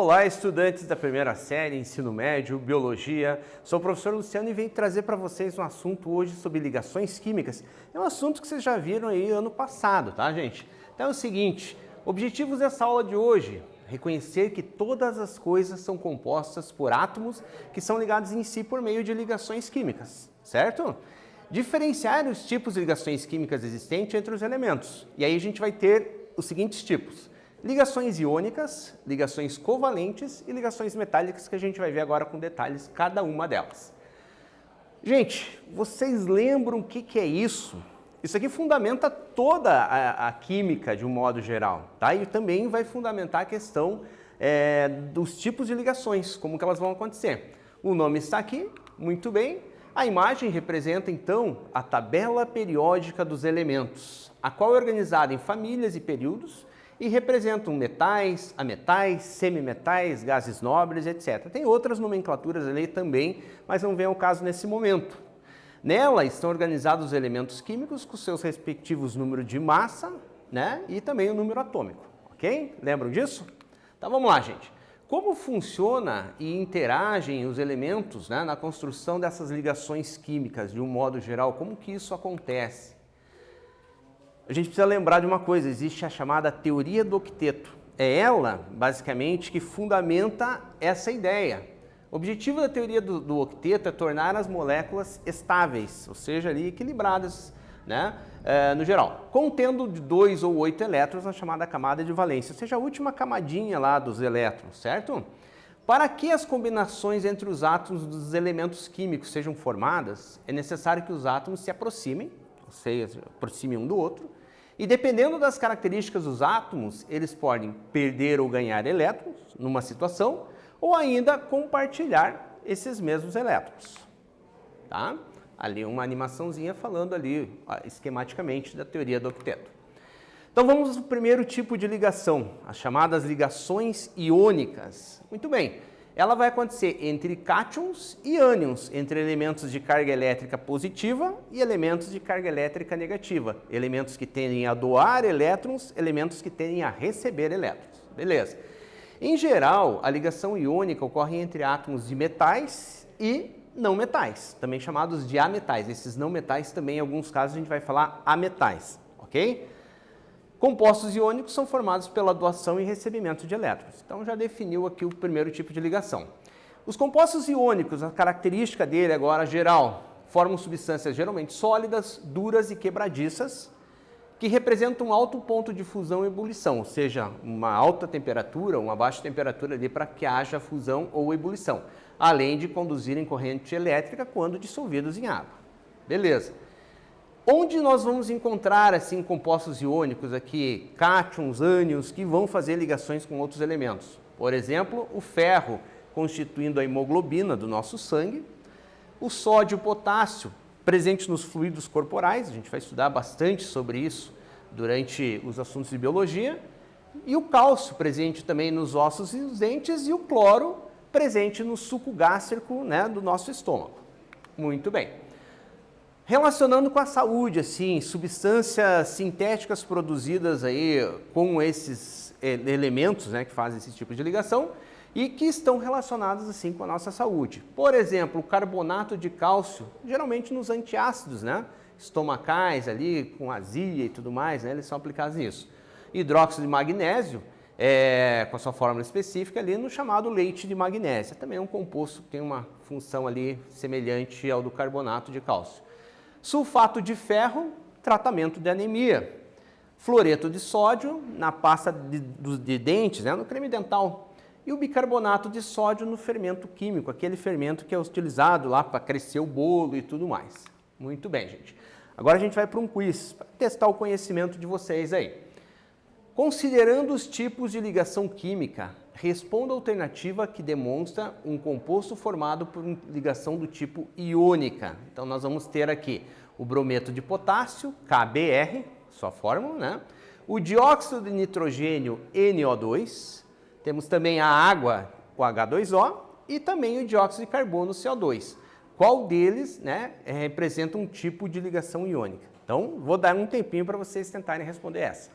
Olá, estudantes da primeira série, ensino médio, biologia. Sou o professor Luciano e venho trazer para vocês um assunto hoje sobre ligações químicas. É um assunto que vocês já viram aí ano passado, tá, gente? Então é o seguinte, objetivos dessa aula de hoje, reconhecer que todas as coisas são compostas por átomos que são ligados em si por meio de ligações químicas, certo? Diferenciar os tipos de ligações químicas existentes entre os elementos. E aí a gente vai ter os seguintes tipos: ligações iônicas, ligações covalentes e ligações metálicas, que a gente vai ver agora com detalhes cada uma delas. Gente, vocês lembram o que é isso? Isso aqui fundamenta toda a química de um modo geral, tá? E também vai fundamentar a questão dos tipos de ligações, como que elas vão acontecer. O nome está aqui, muito bem. A imagem representa, então, a tabela periódica dos elementos, a qual é organizada em famílias e períodos e representam metais, ametais, semimetais, gases nobres, etc. Tem outras nomenclaturas ali também, mas não vem ao caso nesse momento. Nela estão organizados os elementos químicos com seus respectivos números de massa, né, e também o número atômico, ok? Lembram disso? Então vamos lá, gente. Como funciona e interagem os elementos, né, na construção dessas ligações químicas de um modo geral? Como que isso acontece? A gente precisa lembrar de uma coisa, existe a chamada teoria do octeto. É ela, basicamente, que fundamenta essa ideia. O objetivo da teoria do octeto é tornar as moléculas estáveis, ou seja, ali equilibradas, né, no geral, contendo 2 ou 8 elétrons na chamada camada de valência, ou seja, a última camadinha lá dos elétrons, certo? Para que as combinações entre os átomos dos elementos químicos sejam formadas, é necessário que os átomos se aproximem, ou seja, aproximem um do outro, e dependendo das características dos átomos, eles podem perder ou ganhar elétrons numa situação, ou ainda compartilhar esses mesmos elétrons, tá? Ali uma animaçãozinha falando ali esquematicamente da teoria do octeto. Então vamos ao primeiro tipo de ligação, as chamadas ligações iônicas. Muito bem, ela vai acontecer entre cátions e ânions, entre elementos de carga elétrica positiva e elementos de carga elétrica negativa, elementos que tendem a doar elétrons, elementos que tendem a receber elétrons, beleza? Em geral, a ligação iônica ocorre entre átomos de metais e não metais, também chamados de ametais. Esses não metais também, em alguns casos, a gente vai falar ametais, ok? Compostos iônicos são formados pela doação e recebimento de elétrons. Então, já definiu aqui o primeiro tipo de ligação. Os compostos iônicos, a característica dele agora geral, formam substâncias geralmente sólidas, duras e quebradiças, que representam um alto ponto de fusão e ebulição, ou seja, uma alta temperatura, uma baixa temperatura ali para que haja fusão ou ebulição, além de conduzirem corrente elétrica quando dissolvidos em água. Beleza. Onde nós vamos encontrar, assim, compostos iônicos aqui, cátions, ânions, que vão fazer ligações com outros elementos? Por exemplo, o ferro, constituindo a hemoglobina do nosso sangue, o sódio e o potássio, presentes nos fluidos corporais, a gente vai estudar bastante sobre isso durante os assuntos de biologia, e o cálcio, presente também nos ossos e os dentes, e o cloro, presente no suco gástrico, né, do nosso estômago. Muito bem. Relacionando com a saúde, assim, substâncias sintéticas produzidas aí com esses elementos, né, que fazem esse tipo de ligação e que estão relacionados assim com a nossa saúde. Por exemplo, o carbonato de cálcio, geralmente nos antiácidos, né, estomacais ali com azia e tudo mais, né, eles são aplicados nisso. Hidróxido de magnésio, com a sua fórmula específica ali no chamado leite de magnésio. Também é um composto que tem uma função ali semelhante ao do carbonato de cálcio. Sulfato de ferro, tratamento de anemia. Fluoreto de sódio na pasta de dentes, né, no creme dental. E o bicarbonato de sódio no fermento químico, aquele fermento que é utilizado lá para crescer o bolo e tudo mais. Muito bem, gente. Agora a gente vai para um quiz, para testar o conhecimento de vocês aí. Considerando os tipos de ligação química, responda a alternativa que demonstra um composto formado por ligação do tipo iônica. Então nós vamos ter aqui o brometo de potássio, KBr, sua fórmula, né? O dióxido de nitrogênio, NO2. Temos também a água, o H2O, e também o dióxido de carbono, CO2. Qual deles, né, representa um tipo de ligação iônica? Então, vou dar um tempinho para vocês tentarem responder essa.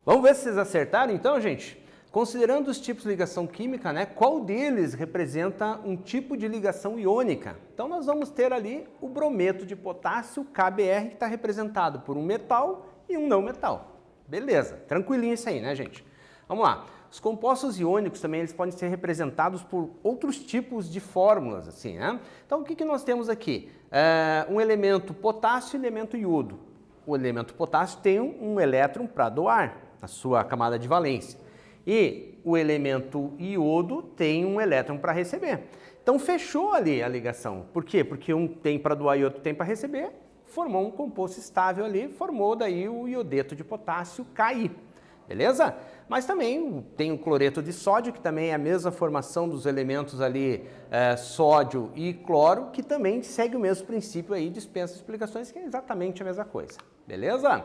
Vamos ver se vocês acertaram então, gente? Considerando os tipos de ligação química, né, qual deles representa um tipo de ligação iônica? Então nós vamos ter ali o brometo de potássio, KBr, que está representado por um metal e um não metal. Beleza, tranquilinho isso aí, né, gente? Vamos lá. Os compostos iônicos também eles podem ser representados por outros tipos de fórmulas, assim, né? Então o que nós temos aqui? Um elemento potássio e elemento iodo. O elemento potássio tem um elétron para doar na sua camada de valência. E o elemento iodo tem um elétron para receber. Então fechou ali a ligação. Por quê? Porque um tem para doar e outro tem para receber, formou um composto estável ali, formou daí o iodeto de potássio Ki. Beleza? Mas também tem o cloreto de sódio, que também é a mesma formação dos elementos ali, sódio e cloro, que também segue o mesmo princípio aí, dispensa explicações, que é exatamente a mesma coisa. Beleza?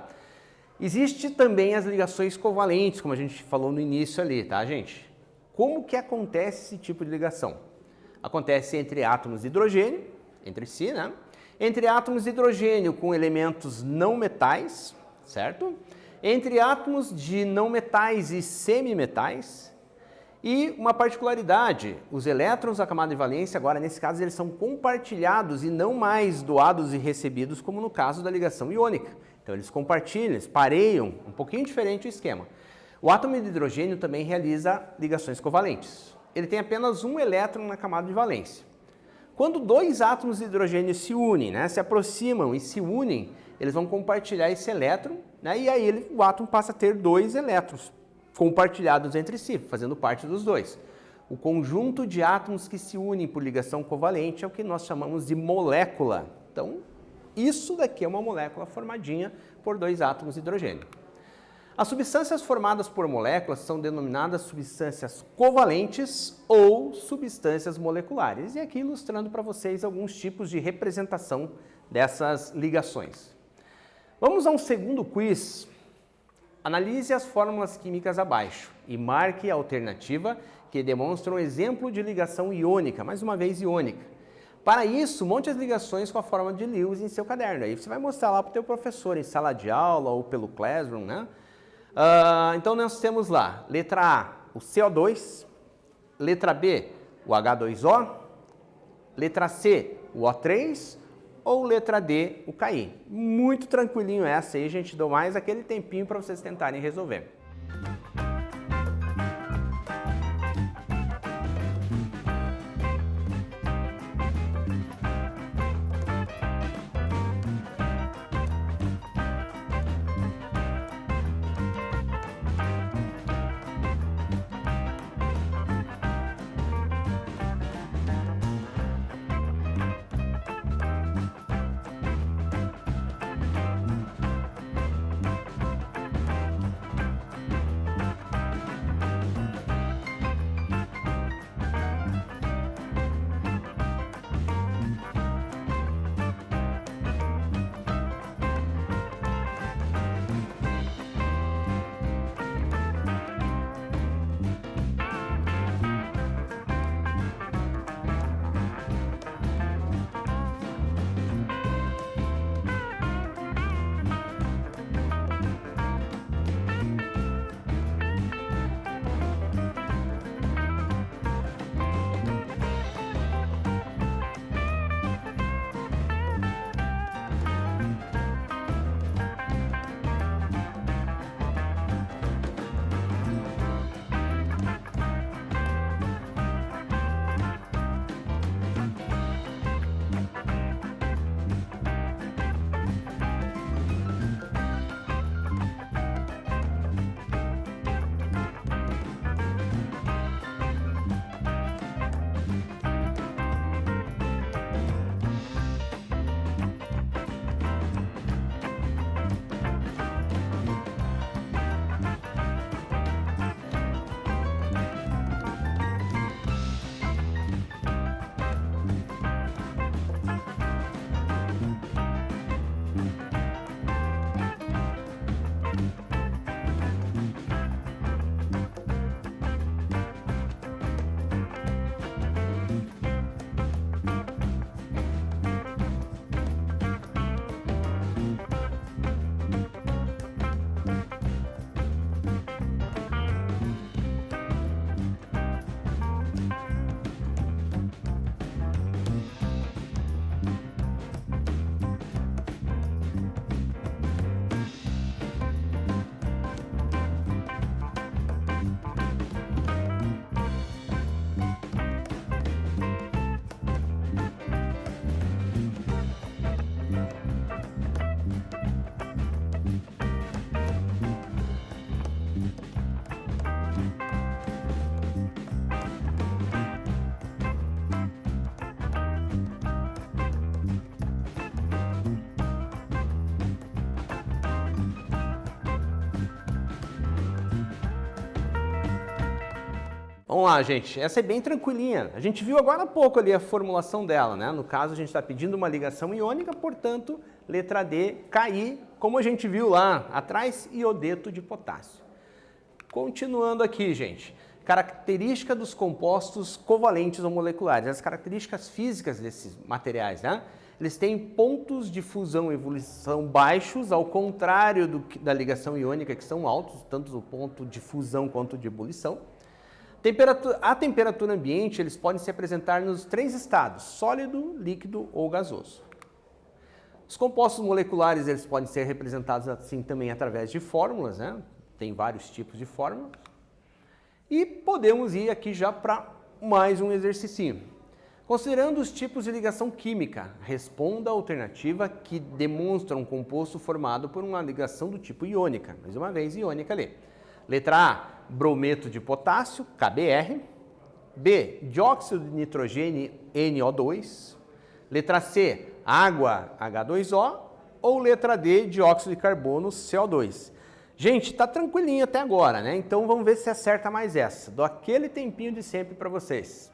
Existe também as ligações covalentes, como a gente falou no início ali, tá, gente? Como que acontece esse tipo de ligação? Acontece entre átomos de hidrogênio, entre si, né? Entre átomos de hidrogênio com elementos não metais, certo? Entre átomos de não metais e semimetais. E uma particularidade, os elétrons da camada de valência, agora nesse caso, eles são compartilhados e não mais doados e recebidos, como no caso da ligação iônica. Então eles compartilham, eles pareiam, um pouquinho diferente o esquema. O átomo de hidrogênio também realiza ligações covalentes. Ele tem apenas um elétron na camada de valência. Quando dois átomos de hidrogênio se unem, né, se aproximam e se unem, eles vão compartilhar esse elétron, né, e aí o átomo passa a ter dois elétrons compartilhados entre si, fazendo parte dos dois. O conjunto de átomos que se unem por ligação covalente é o que nós chamamos de molécula. Então, isso daqui é uma molécula formadinha por dois átomos de hidrogênio. As substâncias formadas por moléculas são denominadas substâncias covalentes ou substâncias moleculares. E aqui ilustrando para vocês alguns tipos de representação dessas ligações. Vamos a um segundo quiz. Analise as fórmulas químicas abaixo e marque a alternativa que demonstra um exemplo de ligação iônica, mais uma vez iônica. Para isso, monte as ligações com a fórmula de Lewis em seu caderno. Aí você vai mostrar lá para o teu professor em sala de aula ou pelo Classroom, né? Então nós temos lá, letra A, o CO2, letra B, o H2O, letra C, o O3 ou letra D, o Ki. Muito tranquilinho essa aí, gente, dou mais aquele tempinho para vocês tentarem resolver. Vamos lá, gente. Essa é bem tranquilinha. A gente viu agora há pouco ali a formulação dela, né? No caso, a gente está pedindo uma ligação iônica, portanto, letra D, Ki, como a gente viu lá atrás, iodeto de potássio. Continuando aqui, gente. Característica dos compostos covalentes ou moleculares. As características físicas desses materiais, né? Eles têm pontos de fusão e ebulição baixos, ao contrário da ligação iônica, que são altos, tanto o ponto de fusão quanto de ebulição. A temperatura ambiente, eles podem se apresentar nos 3 estados, sólido, líquido ou gasoso. Os compostos moleculares, eles podem ser representados assim também através de fórmulas, né? Tem vários tipos de fórmulas. E podemos ir aqui já para mais um exercício. Considerando os tipos de ligação química, responda a alternativa que demonstra um composto formado por uma ligação do tipo iônica. Mais uma vez, iônica ali. Letra A, brometo de potássio, KBr. B, dióxido de nitrogênio, NO2. Letra C, água, H2O. Ou letra D, dióxido de carbono, CO2. Gente, tá tranquilinho até agora, né? Então vamos ver se acerta mais essa. Dou aquele tempinho de sempre para vocês.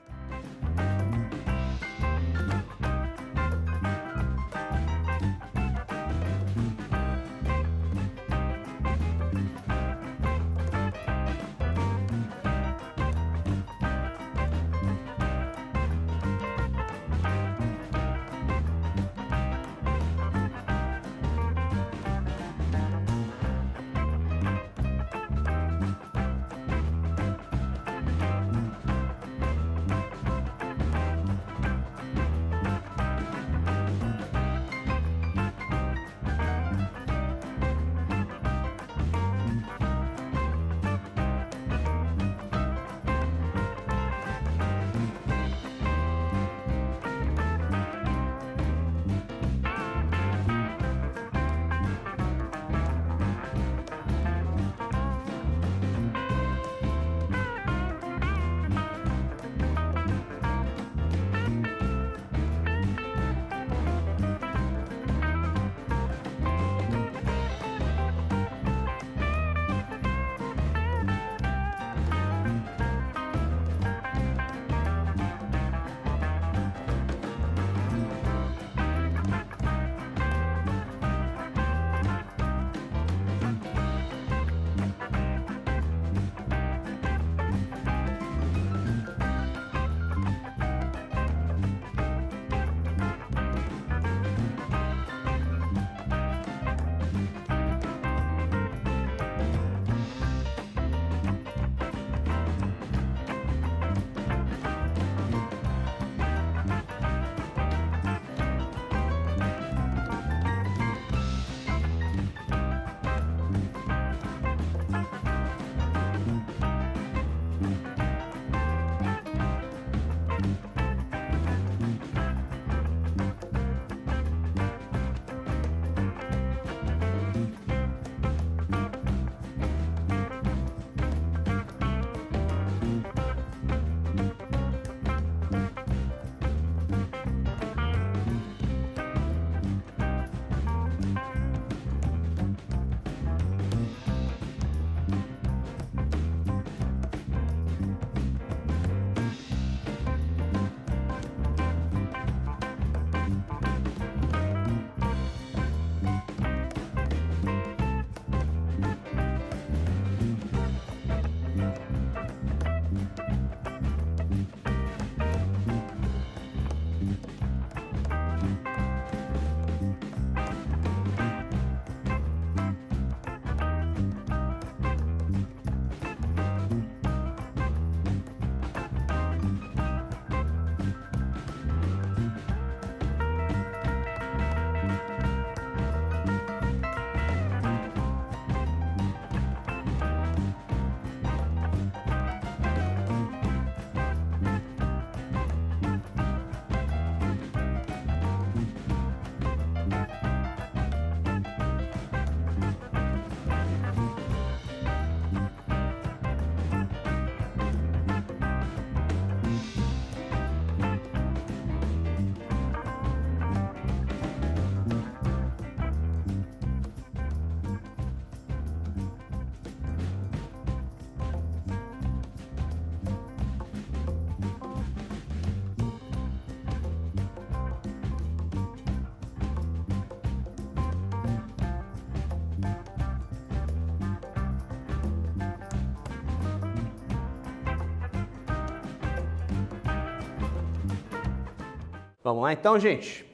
Vamos lá então, gente?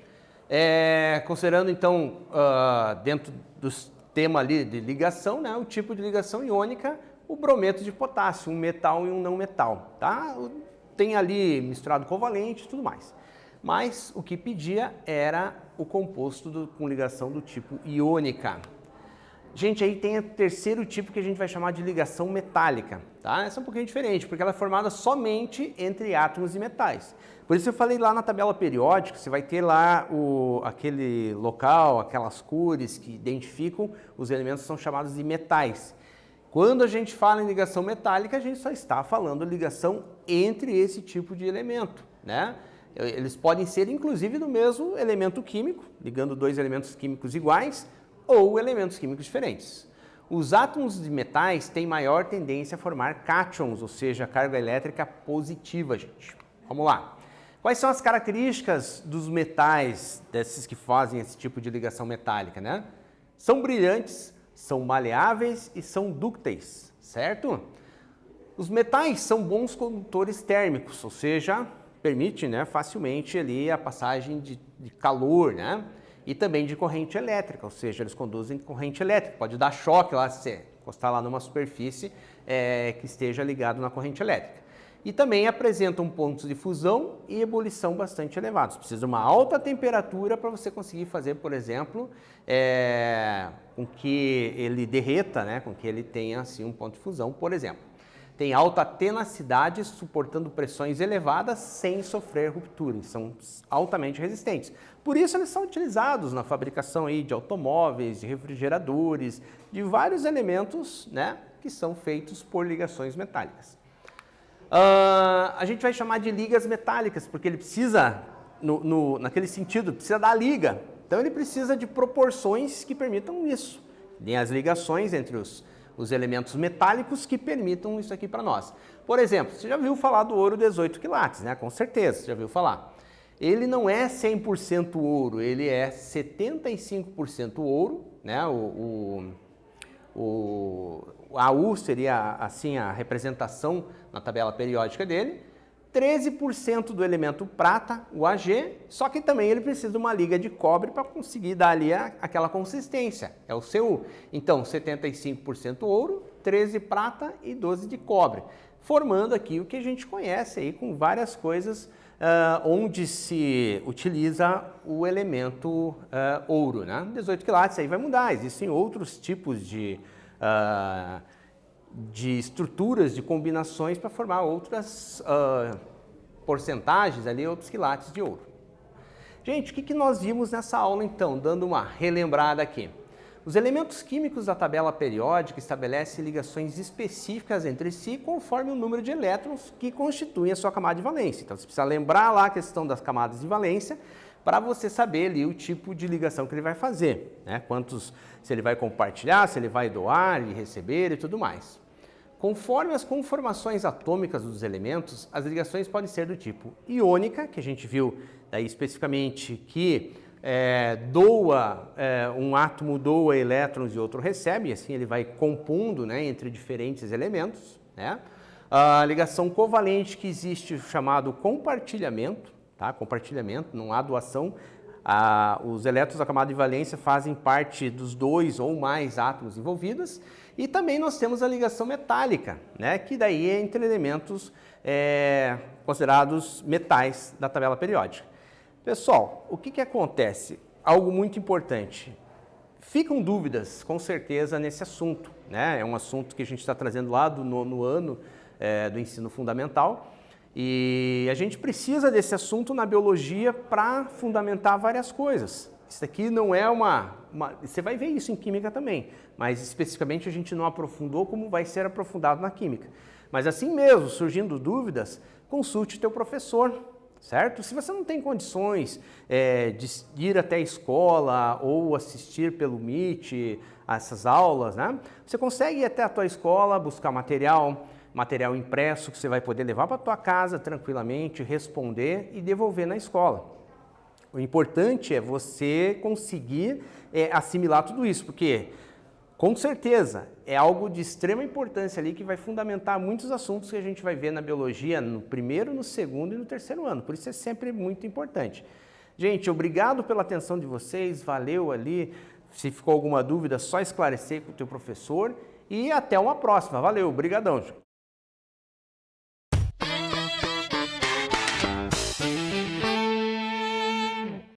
Considerando então, dentro dos tema ali de ligação, né, o tipo de ligação iônica, o brometo de potássio, um metal e um não metal, tá? Tem ali misturado covalente e tudo mais. Mas o que pedia era o composto com ligação do tipo iônica. Gente, aí tem o terceiro tipo que a gente vai chamar de ligação metálica, tá? Essa é um pouquinho diferente, porque ela é formada somente entre átomos e metais. Por isso eu falei lá na tabela periódica, você vai ter lá aquele local, aquelas cores que identificam os elementos que são chamados de metais. Quando a gente fala em ligação metálica, a gente só está falando ligação entre esse tipo de elemento, né? Eles podem ser inclusive do mesmo elemento químico, ligando dois elementos químicos iguais, ou elementos químicos diferentes. Os átomos de metais têm maior tendência a formar cátions, ou seja, carga elétrica positiva, gente. Vamos lá. Quais são as características dos metais, desses que fazem esse tipo de ligação metálica, né? São brilhantes, são maleáveis e são dúcteis, certo? Os metais são bons condutores térmicos, ou seja, permite, né, facilmente ali a passagem de calor, né? E também de corrente elétrica, ou seja, eles conduzem corrente elétrica. Pode dar choque lá, se você encostar lá numa superfície que esteja ligado na corrente elétrica. E também apresentam pontos de fusão e ebulição bastante elevados. Precisa de uma alta temperatura para você conseguir fazer, por exemplo, com que ele derreta, né, com que ele tenha assim, um ponto de fusão, por exemplo. Tem alta tenacidade, suportando pressões elevadas sem sofrer ruptura. São altamente resistentes. Por isso eles são utilizados na fabricação aí de automóveis, de refrigeradores, de vários elementos, né, que são feitos por ligações metálicas. A gente vai chamar de ligas metálicas, porque ele precisa, naquele sentido, precisa da liga. Então ele precisa de proporções que permitam isso. Tem as ligações entre os elementos metálicos que permitam isso aqui para nós. Por exemplo, você já viu falar do ouro 18 quilates, né? Com certeza, você já viu falar. Ele não é 100% ouro, ele é 75% ouro, né? A U seria assim a representação na tabela periódica dele, 13% do elemento prata, o Ag, só que também ele precisa de uma liga de cobre para conseguir dar ali aquela consistência, é o Cu. Então, 75% ouro, 13 prata e 12 de cobre, formando aqui o que a gente conhece aí com várias coisas onde se utiliza o elemento ouro, né? 18 quilates aí vai mudar, existem outros tipos de estruturas, de combinações para formar outras porcentagens ali, outros quilates de ouro. Gente, o que nós vimos nessa aula então? Dando uma relembrada aqui. Os elementos químicos da tabela periódica estabelecem ligações específicas entre si conforme o número de elétrons que constituem a sua camada de valência. Então você precisa lembrar lá a questão das camadas de valência para você saber ali o tipo de ligação que ele vai fazer, né? Se ele vai compartilhar, se ele vai doar e receber e tudo mais. Conforme as conformações atômicas dos elementos, as ligações podem ser do tipo iônica, que a gente viu daí especificamente que um átomo doa elétrons e outro recebe, e assim ele vai compondo, né, entre diferentes elementos, né? A ligação covalente, que existe chamado compartilhamento, tá? Compartilhamento, não há doação. Os elétrons da camada de valência fazem parte dos dois ou mais átomos envolvidos. E também nós temos a ligação metálica, né, que daí é entre elementos considerados metais da tabela periódica. Pessoal, o que acontece? Algo muito importante. Ficam dúvidas, com certeza, nesse assunto, né? É um assunto que a gente está trazendo lá do nono ano do ensino fundamental. E a gente precisa desse assunto na biologia para fundamentar várias coisas. Isso aqui não é você vai ver isso em química também, mas especificamente a gente não aprofundou como vai ser aprofundado na química. Mas assim mesmo, surgindo dúvidas, consulte teu professor, certo? Se você não tem condições de ir até a escola ou assistir pelo Meet a essas aulas, né? Você consegue ir até a tua escola, buscar material impresso que você vai poder levar para a tua casa tranquilamente, responder e devolver na escola. O importante é você conseguir assimilar tudo isso, porque com certeza, é algo de extrema importância ali que vai fundamentar muitos assuntos que a gente vai ver na biologia no primeiro, no segundo e no terceiro ano. Por isso é sempre muito importante. Gente, obrigado pela atenção de vocês, valeu ali. Se ficou alguma dúvida, só esclarecer com o teu professor e até uma próxima. Valeu, brigadão.